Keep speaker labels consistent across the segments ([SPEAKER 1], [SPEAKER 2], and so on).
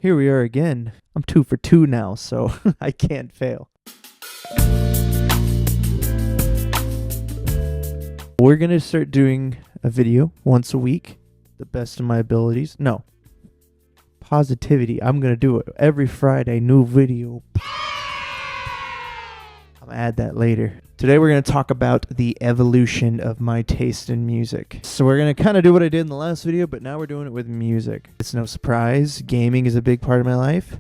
[SPEAKER 1] Here we are again. I'm 2 for 2 now, so I can't fail. We're going to start doing a video once a week, the best of my abilities. No. Positivity. I'm going to do it every Friday, new video. I'm going to add that later. Today we're going to talk about the evolution of my taste in music. So we're going to kind of do what I did in the last video, but now we're doing it with music. It's no surprise. Gaming is a big part of my life.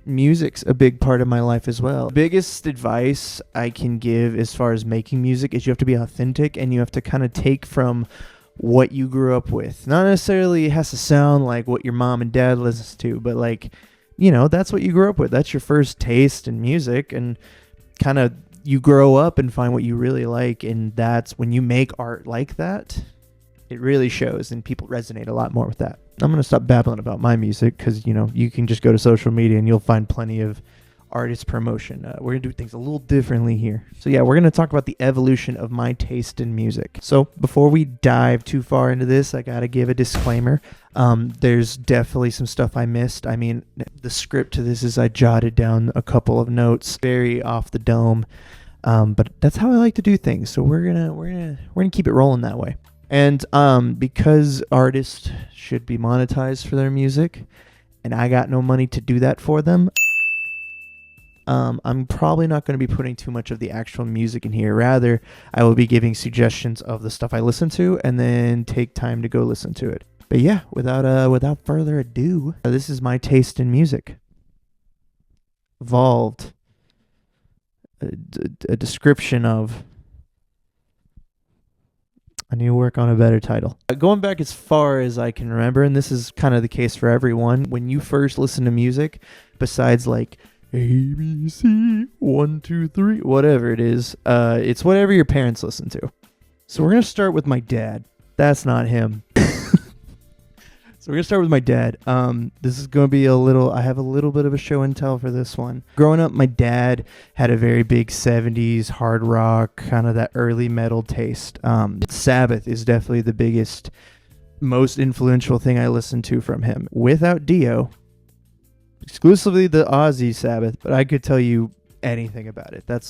[SPEAKER 1] Music's a big part of my life as well. The biggest advice I can give as far as making music is you have to be authentic and you have to kind of take from what you grew up with. Not necessarily it has to sound like what your mom and dad listens to, but like, you know, that's what you grew up with. That's your first taste in music, and kind of you grow up and find what you really like, and that's when you make art like that, it really shows and people resonate a lot more with that. I'm going to stop babbling about my music because, you know, you can just go to social media and you'll find plenty of artist promotion. We're going to do things a little differently here. So yeah, we're going to talk about the evolution of my taste in music. So before we dive too far into this, I got to give a disclaimer. There's definitely some stuff I missed. I mean, the script to this is I jotted down a couple of notes, very off the dome. But that's how I like to do things. So we're gonna keep it rolling that way. And because artists should be monetized for their music, and I got no money to do that for them, I'm probably not going to be putting too much of the actual music in here. Rather, I will be giving suggestions of the stuff I listen to, and then take time to go listen to it. But yeah, without further ado, this is my taste in music. Evolved. A description of. I need to work on a better title. Going back as far as I can remember, and this is kind of the case for everyone, when you first listen to music, besides like A, B, C, 1, 2, 3, whatever it is, it's whatever your parents listen to. So we're going to start with my dad. That's not him. So we're going to start with my dad. This is going to be I have a little bit of a show and tell for this one. Growing up, my dad had a very big 70s hard rock, kind of that early metal taste. Sabbath is definitely the biggest, most influential thing I listened to from him. Without Dio, exclusively the Ozzy Sabbath, but I could tell you anything about it. That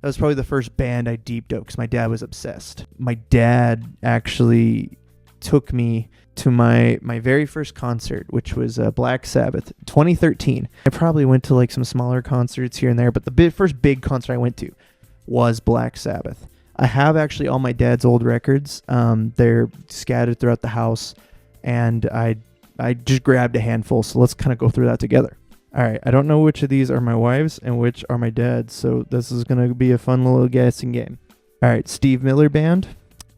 [SPEAKER 1] was probably the first band I deep dove because my dad was obsessed. My dad actually took me to my very first concert, which was Black Sabbath 2013. I probably went to like some smaller concerts here and there, but the first big concert I went to was Black Sabbath. I have actually all my dad's old records. They're scattered throughout the house, and I just grabbed a handful, so let's kind of go through that together. All right, I don't know which of these are my wife's and which are my dad's, so this is going to be a fun little guessing game. All right, Steve Miller Band.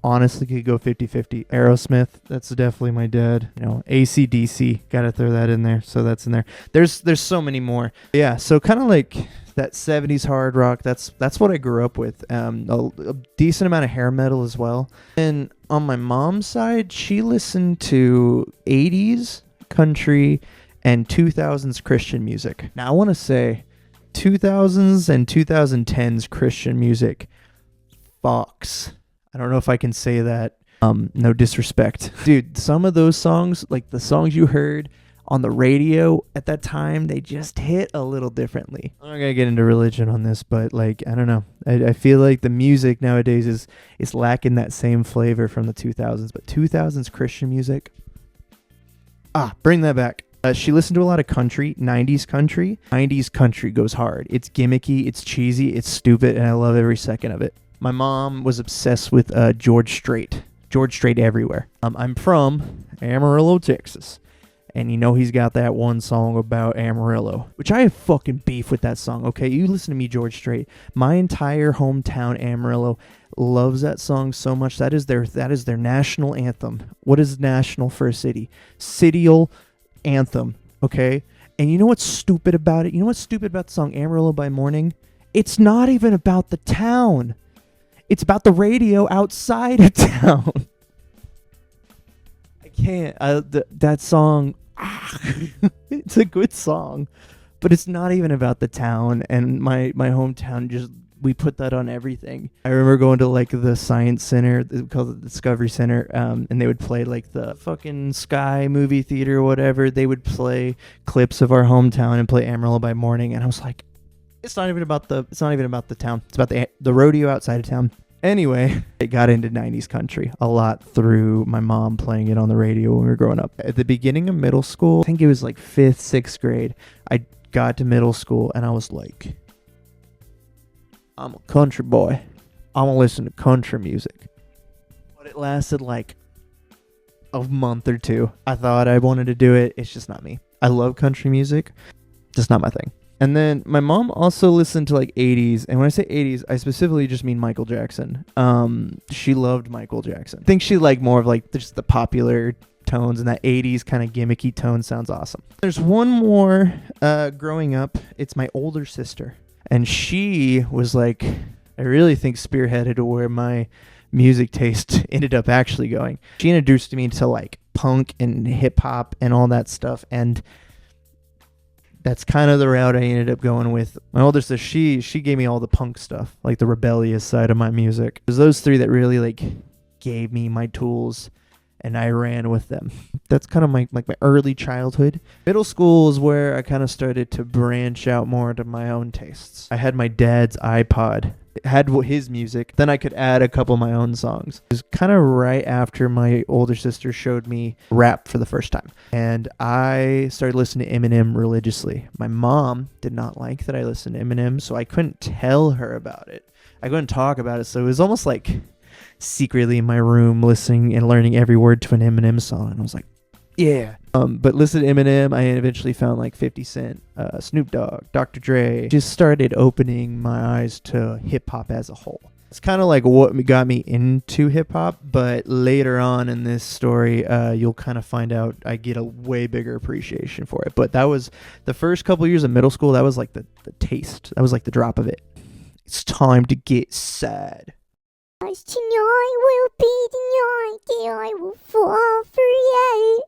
[SPEAKER 1] Honestly, could go 50-50. Aerosmith, that's definitely my dad. You know, AC/DC, gotta throw that in there. So that's in there. There's so many more. Yeah, so kind of like that 70s hard rock. That's what I grew up with. A decent amount of hair metal as well. And on my mom's side, she listened to 80s country and 2000s Christian music. Now I want to say 2000s and 2010s Christian music. Fox. I don't know if I can say that. No disrespect. Dude, some of those songs, like the songs you heard on the radio at that time, they just hit a little differently. I'm not going to get into religion on this, but like, I don't know. I feel like the music nowadays is lacking that same flavor from the 2000s. But 2000s Christian music, bring that back. She listened to a lot of country, 90s country. 90s country goes hard. It's gimmicky, it's cheesy, it's stupid, and I love every second of it. My mom was obsessed with George Strait. George Strait everywhere. I'm from Amarillo, Texas. And you know he's got that one song about Amarillo, which I have fucking beef with that song, okay? You listen to me, George Strait. My entire hometown, Amarillo, loves that song so much. That is their national anthem. What is national for a city? Cityal anthem, okay? And you know what's stupid about it? You know what's stupid about the song Amarillo by Morning? It's not even about the town. It's about the radio outside of town. I can't. That song, it's a good song, but it's not even about the town. And my hometown just we put that on everything. I remember going to like the science center, called the Discovery Center, and they would play like the fucking Sky movie theater or whatever. They would play clips of our hometown and play Amarillo by Morning, and I was like, it's not even about the town. It's about the rodeo outside of town. Anyway, I got into 90s country a lot through my mom playing it on the radio when we were growing up. At the beginning of middle school, I think it was like 5th, 6th grade, I got to middle school and I was like, I'm a country boy. I'm going to listen to country music. But it lasted like a month or two. I thought I wanted to do it. It's just not me. I love country music. Just not my thing. And then my mom also listened to like 80s. And when I say 80s, I specifically just mean Michael Jackson. She loved Michael Jackson. I think she liked more of like just the popular tones, and that 80s kind of gimmicky tone sounds awesome. There's one more growing up. It's my older sister. And she was like, I really think spearheaded to where my music taste ended up actually going. She introduced me to like punk and hip hop and all that stuff. And that's kind of the route I ended up going with. My older sister, she gave me all the punk stuff, like the rebellious side of my music. It was those three that really like gave me my tools, and I ran with them. That's kind of my early childhood. Middle school is where I kind of started to branch out more to my own tastes. I had my dad's iPod. It had his music. Then I could add a couple of my own songs. It was kind of right after my older sister showed me rap for the first time. And I started listening to Eminem religiously. My mom did not like that I listened to Eminem, so I couldn't tell her about it. I couldn't talk about it, so it was almost like secretly in my room listening and learning every word to an Eminem song. And I was like, yeah. But listening to Eminem, I eventually found like 50 Cent, Snoop Dogg, Dr. Dre. Just started opening my eyes to hip hop as a whole. It's kind of like what got me into hip hop, but later on in this story, you'll kind of find out I get a way bigger appreciation for it. But that was the first couple years of middle school. That was like the taste. That was like the drop of it. It's time to get sad.
[SPEAKER 2] Tonight will be the night that I will fall for you.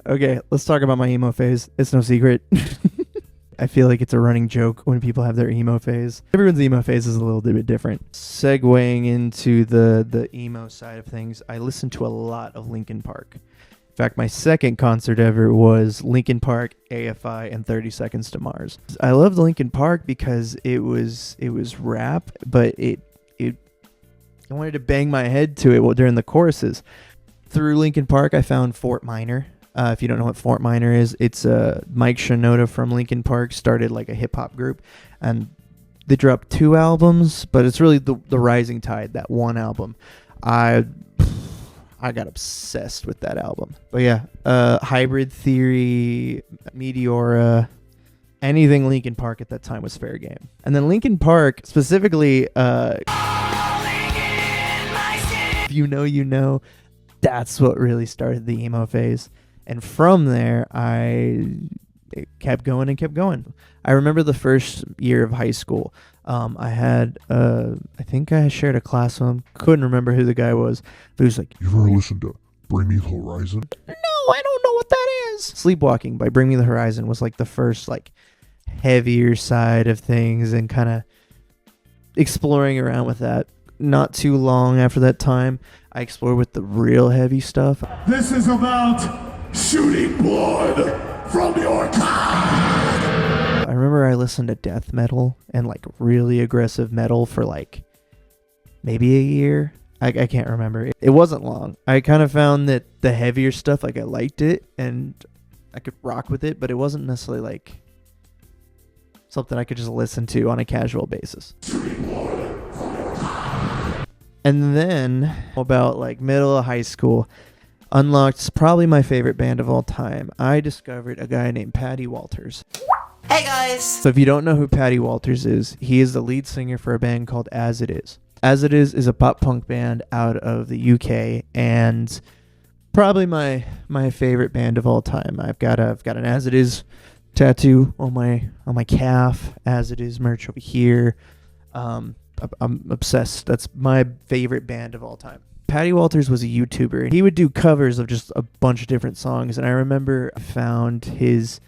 [SPEAKER 1] Okay, let's talk about my emo phase. It's no secret. I feel like it's a running joke when people have their emo phase. Everyone's emo phase is a little bit different. Segueing into the emo side of things, I listened to a lot of Linkin Park. In fact, my second concert ever was Linkin Park, AFI, and 30 Seconds to Mars. I loved Linkin Park because it was rap, but I wanted to bang my head to it during the choruses. Through Linkin Park, I found Fort Minor. If you don't know what Fort Minor is, it's Mike Shinoda from Linkin Park started like a hip hop group, and they dropped 2 albums, but it's really the Rising Tide, that one album. I got obsessed with that album. But yeah, Hybrid Theory, Meteora, anything Linkin Park at that time was fair game. And then Linkin Park specifically, if you know, you know, that's what really started the emo phase. And from there, it kept going and kept going. I remember the first year of high school. I think I shared a class with him. Couldn't remember who the guy was. But he was like,
[SPEAKER 3] You ever listened to Bring Me the Horizon?
[SPEAKER 1] No, I don't know what that is. Sleepwalking by Bring Me the Horizon was like the first like heavier side of things, and kind of exploring around with that. Not too long after that time, I explored with the real heavy stuff.
[SPEAKER 3] This is about shooting blood from your cock.
[SPEAKER 1] I remember I listened to death metal and like really aggressive metal for like maybe a year. I can't remember. It wasn't long. I kind of found that the heavier stuff, like I liked it and I could rock with it, but it wasn't necessarily like something I could just listen to on a casual basis. And then about like middle of high school, unlocked probably my favorite band of all time. I discovered a guy named Patty Walters.
[SPEAKER 4] Hey guys!
[SPEAKER 1] So if you don't know who Patty Walters is, he is the lead singer for a band called As It Is. As It Is a pop punk band out of the UK, and probably my favorite band of all time. I've got an As It Is tattoo on my calf. As It Is merch over here. I'm obsessed. That's my favorite band of all time. Patty Walters was a YouTuber. He would do covers of just a bunch of different songs, and I remember I found his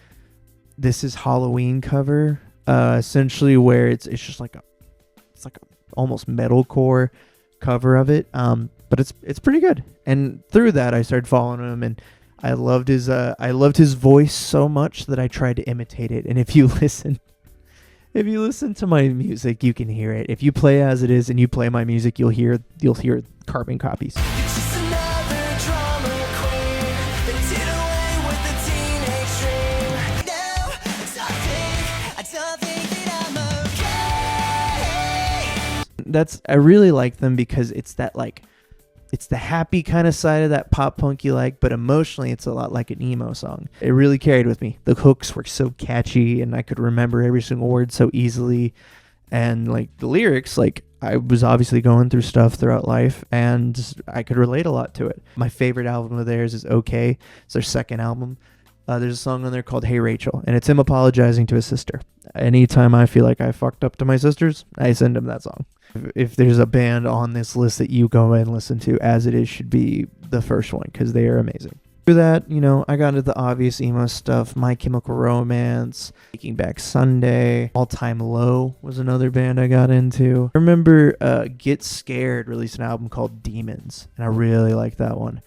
[SPEAKER 1] This Is Halloween cover, essentially where it's just like it's like a almost metalcore cover of it. But it's pretty good. And through that, I started following him, and I loved his voice so much that I tried to imitate it. And if you listen to my music, you can hear it. If you play As It Is and you play my music, you'll hear carbon copies. I really like them because it's that like, it's the happy kind of side of that pop punk you like, but emotionally it's a lot like an emo song. It really carried with me. The hooks were so catchy, and I could remember every single word so easily. And like the lyrics, like I was obviously going through stuff throughout life, and I could relate a lot to it. My favorite album of theirs is Okay. It's their second album. There's a song on there called Hey Rachel, and it's him apologizing to his sister. Anytime I feel like I fucked up to my sisters, I send him that song. If there's a band on this list that you go and listen to, As It Is should be the first one, because they are amazing. Through that, I got into the obvious emo stuff. My Chemical Romance, Taking Back Sunday, All Time Low was another band I got into. I remember Get Scared released an album called Demons, and I really liked that one.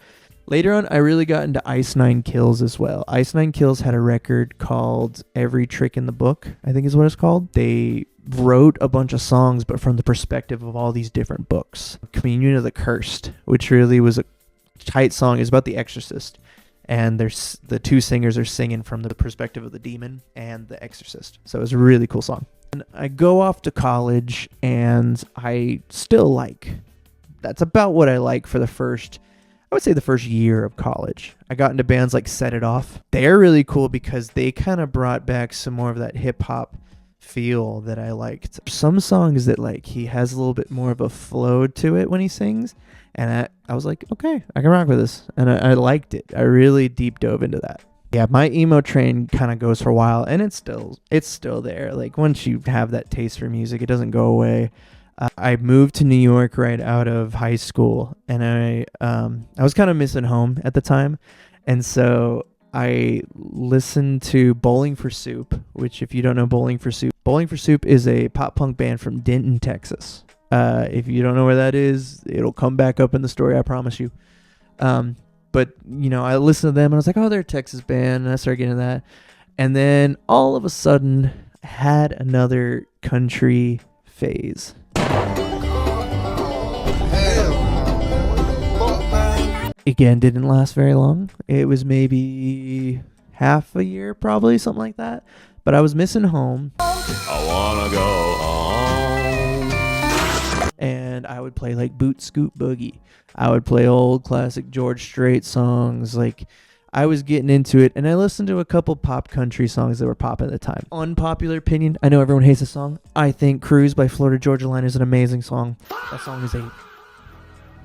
[SPEAKER 1] Later on, I really got into Ice Nine Kills as well. Ice Nine Kills had a record called Every Trick in the Book, I think is what it's called. They wrote a bunch of songs, but from the perspective of all these different books. Communion of the Cursed, which really was a tight song, is about the exorcist. And the two singers are singing from the perspective of the demon and the exorcist. So it was a really cool song. And I go off to college, and I still that's about what I like for the first year of college. I got into bands like Set It Off. They're really cool because they kind of brought back some more of that hip hop feel that I liked. Some songs that like he has a little bit more of a flow to it when he sings, and I was like, okay, I can rock with this, and I liked it. I really deep dove into that. Yeah, my emo train kind of goes for a while, and it's still there. Like once you have that taste for music, it doesn't go away. I moved to New York right out of high school, and I was kind of missing home at the time, and so I listened to Bowling for Soup, which if you don't know Bowling for Soup is a pop punk band from Denton, Texas. If you don't know where that is, it'll come back up in the story, I promise you. But I listened to them, and I was like, oh, they're a Texas band, and I started getting that, and then all of a sudden had another country phase. Again, didn't last very long. It was maybe half a year, probably, something like that. But I was missing home.
[SPEAKER 4] I wanna go home.
[SPEAKER 1] And I would play like Boot Scoot Boogie. I would play old classic George Strait songs. Like, I was getting into it, and I listened to a couple pop country songs that were popping at the time. Unpopular opinion, I know everyone hates the song. I think Cruise by Florida Georgia Line is an amazing song. That song is a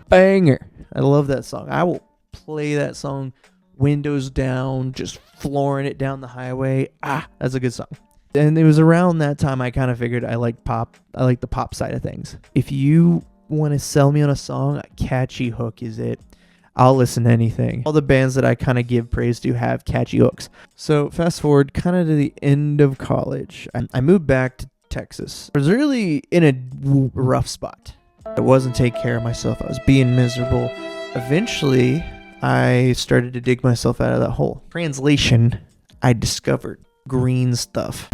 [SPEAKER 1] banger. I love that song. I will play that song windows down, just flooring it down the highway. That's a good song. And it was around that time I kind of figured I like pop. I like the pop side of things. If you want to sell me on a song, a catchy hook is it. I'll listen to anything. All the bands that I kind of give praise to have catchy hooks. So fast forward kind of to the end of college. I moved back to Texas. I was really in a rough spot. I wasn't taking care of myself. I was being miserable. Eventually, I started to dig myself out of that hole. Translation, I discovered green stuff.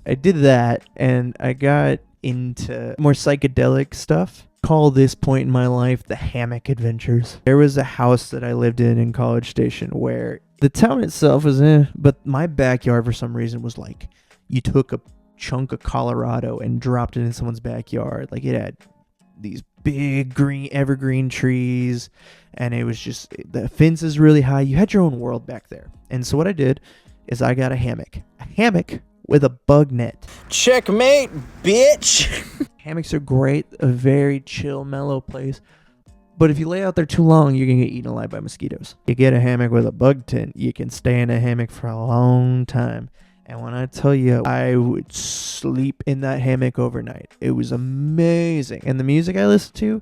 [SPEAKER 1] I did that, and I got into more psychedelic stuff. Call this point in my life the hammock adventures. There was a house that I lived in College Station where the town itself was but my backyard for some reason was like, you took a chunk of Colorado and dropped it in someone's backyard. Like, it had these big green evergreen trees, and it was just, the fence is really high. You had your own world back there. And so what I did is I got a hammock with a bug net.
[SPEAKER 5] Checkmate, bitch.
[SPEAKER 1] Hammocks are great, a very chill, mellow place. But if you lay out there too long, you're going to get eaten alive by mosquitoes. You get a hammock with a bug tent, you can stay in a hammock for a long time. And when I tell you, I would sleep in that hammock overnight. It was amazing. And the music I listened to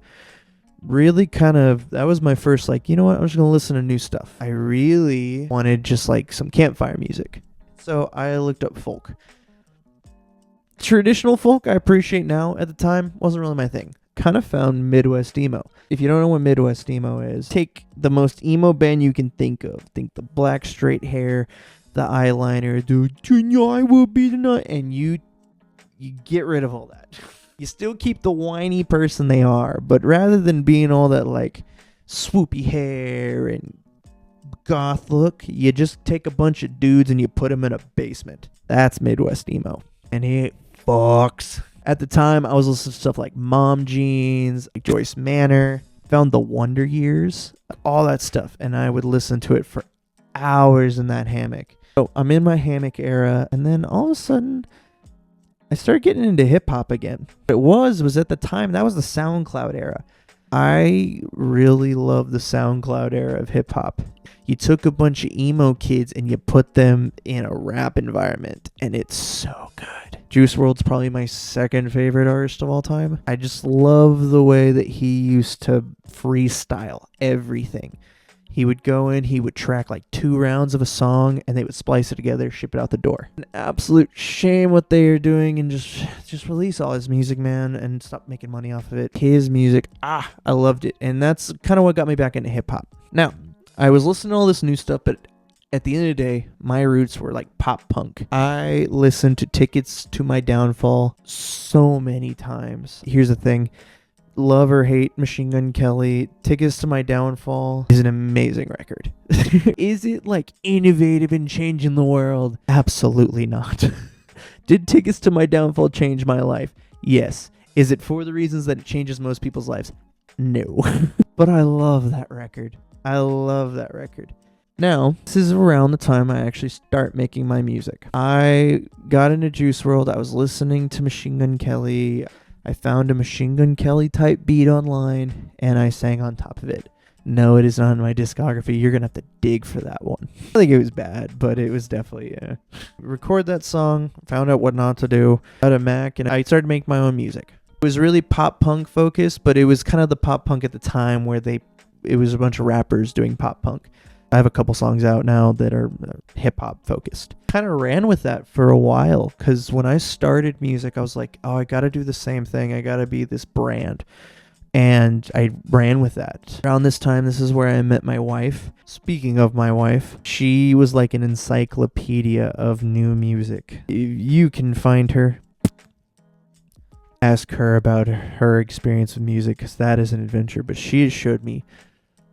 [SPEAKER 1] really that was my first, like, you know what? I'm just going to listen to new stuff. I really wanted just like some campfire music. So I looked up folk. Traditional folk I appreciate now. At the time, wasn't really my thing. Kind of found Midwest emo. If you don't know what Midwest emo is, take the most emo band you can think of. Think the black straight hair, the eyeliner, the I will be tonight, and you get rid of all that. You still keep the whiny person they are, but rather than being all that like swoopy hair and goth look, you just take a bunch of dudes and you put them in a basement. That's Midwest emo. And it fucks. At the time, I was listening to stuff like Mom Jeans, like Joyce Manor, found the Wonder Years, all that stuff. And I would listen to it for hours in that hammock. So I'm in my hammock era, and then all of a sudden, I started getting into hip hop again. What it was at the time, that was the SoundCloud era. I really love the SoundCloud era of hip hop. You took a bunch of emo kids and you put them in a rap environment, and it's so good. Juice WRLD's probably my second favorite artist of all time. I just love the way that he used to freestyle everything. He would go in, he would track like 2 rounds of a song, and they would splice it together, ship it out the door. An absolute shame what they are doing, and just release all his music, man, and stop making money off of it. His music, I loved it, and that's kind of what got me back into hip hop. Now, I was listening to all this new stuff, but at the end of the day, my roots were like pop punk. I listened to Tickets to My Downfall so many times. Here's the thing. Love or hate Machine Gun Kelly, Tickets to My Downfall is an amazing record. Is it like innovative and changing the world? Absolutely not. Did Tickets to My Downfall change my life? Yes. Is it for the reasons that it changes most people's lives? No. But I love that record. I love that record. Now, this is around the time I actually start making my music. I got into Juice WRLD. I was listening to Machine Gun Kelly. I found a Machine Gun Kelly type beat online, and I sang on top of it. No, it is not in my discography. You're going to have to dig for that one. I think it was bad, but it was definitely, record that song, found out what not to do, got a Mac, and I started making my own music. It was really pop punk focused, but it was kind of the pop punk at the time where it was a bunch of rappers doing pop punk. I have a couple songs out now that are hip hop focused. Kind of ran with that for a while, because when I started music, I was like, oh, I got to do the same thing. I got to be this brand. And I ran with that. Around this time, this is where I met my wife. Speaking of my wife, she was like an encyclopedia of new music. You can find her. Ask her about her experience with music, because that is an adventure. But she has showed me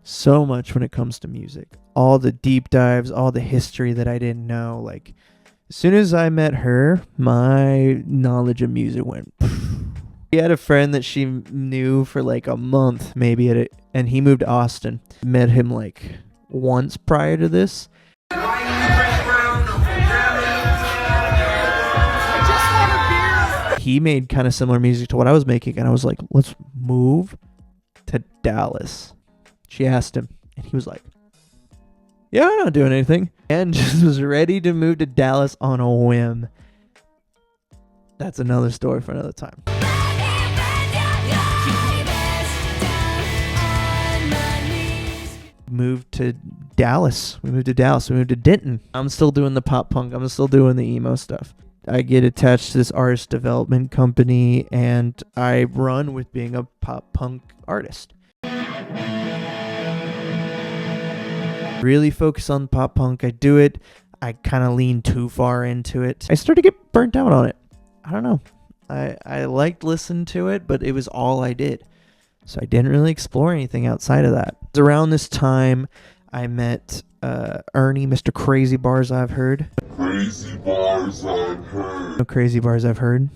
[SPEAKER 1] so much when it comes to music. All the deep dives, all the history that I didn't know. Like, as soon as I met her, my knowledge of music went. She had a friend that she knew for like a month, maybe, and he moved to Austin. Met him like once prior to this. He made kind of similar music to what I was making, and I was like, let's move to Dallas. She asked him, and he was like, yeah, I'm not doing anything. And just was ready to move to Dallas on a whim. That's another story for another time. Moved to Dallas. We moved to Denton. I'm still doing the pop punk. I'm still doing the emo stuff. I get attached to this artist development company, and I run with being a pop punk artist. Really focus on pop punk. I do it. I kind of lean too far into it. I started to get burnt out on it. I don't know. I liked listening to it, but it was all I did. So I didn't really explore anything outside of that. Around this time, I met Ernie, Mr. Crazy Bars I've Heard.
[SPEAKER 3] Crazy bars I've heard.
[SPEAKER 1] No Crazy Bars I've Heard.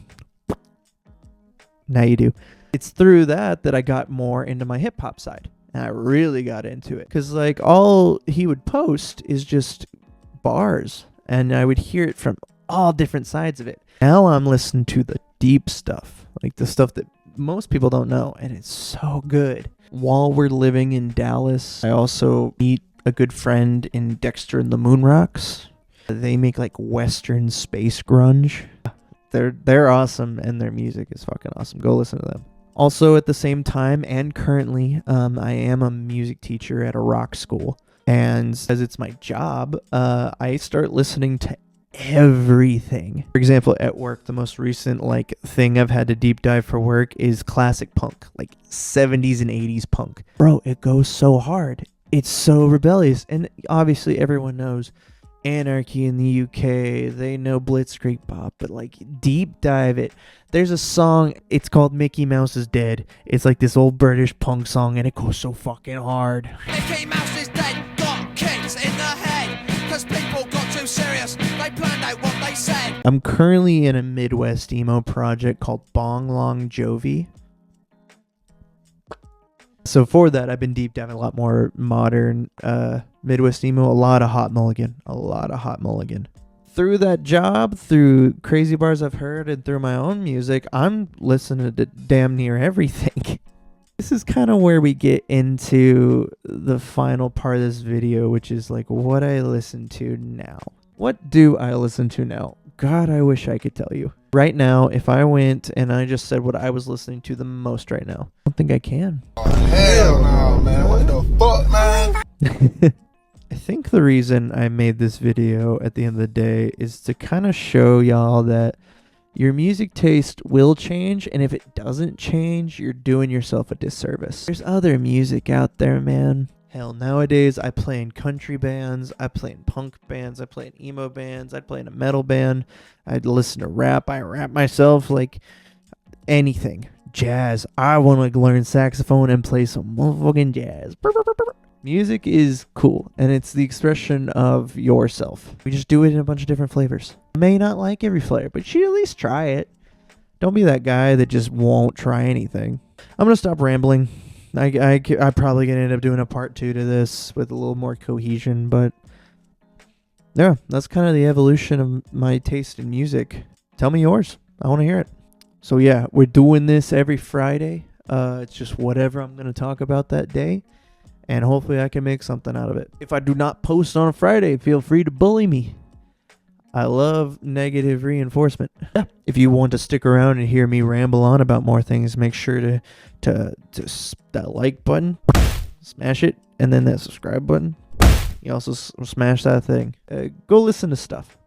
[SPEAKER 1] Now you do. It's through that I got more into my hip hop side. And I really got into it. Because like all he would post is just bars. And I would hear it from all different sides of it. Now I'm listening to the deep stuff. Like the stuff that most people don't know. And it's so good. While we're living in Dallas, I also meet a good friend in Dexter and the Moonrocks. They make like Western space grunge. They're awesome, and their music is fucking awesome. Go listen to them. Also, at the same time and currently, I am a music teacher at a rock school. And as it's my job, I start listening to everything. For example, at work, the most recent like thing I've had to deep dive for work is classic punk, like 70s and 80s punk. Bro, it goes so hard. It's so rebellious. And obviously everyone knows Anarchy in the UK, they know Blitzkrieg Bop, but like deep dive it. There's a song, it's called Mickey Mouse is Dead. It's like this old British punk song and it goes so fucking hard.
[SPEAKER 6] Mickey Mouse is dead, got kicked in the head, cause people got too serious, they planned out what they said.
[SPEAKER 1] I'm currently in a Midwest emo project called Bong Long Jovi. So for that, I've been deep diving a lot more modern Midwest emo, a lot of Hot Mulligan. Through that job, through crazy bars I've heard, and through my own music, I'm listening to damn near everything. This is kind of where we get into the final part of this video, which is like what I listen to now. What do I listen to now? God, I wish I could tell you. Right now, if I went and I just said what I was listening to the most right now, I don't think I can.
[SPEAKER 7] Hell no, man. What the fuck, man?
[SPEAKER 1] I think the reason I made this video at the end of the day is to kind of show y'all that your music taste will change, and if it doesn't change, you're doing yourself a disservice. There's other music out there, man. Hell, nowadays I play in country bands, I play in punk bands, I play in emo bands, I'd play in a metal band, I'd listen to rap, I rap myself, like anything. Jazz, I want to learn saxophone and play some motherfucking jazz. Music is cool, and it's the expression of yourself. We just do it in a bunch of different flavors. I may not like every flavor, but you at least try it. Don't be that guy that just won't try anything. I'm going to stop rambling. I probably gonna end up doing a part 2 to this with a little more cohesion, but yeah, that's kind of the evolution of my taste in music. Tell me yours. I want to hear it. So yeah, we're doing this every Friday. It's just whatever I'm gonna talk about that day, and hopefully I can make something out of it. If I do not post on a Friday, feel free to bully me. I love negative reinforcement. Yeah. If you want to stick around and hear me ramble on about more things, make sure to that like button, smash it, and then that subscribe button. You also smash that thing. Go listen to stuff.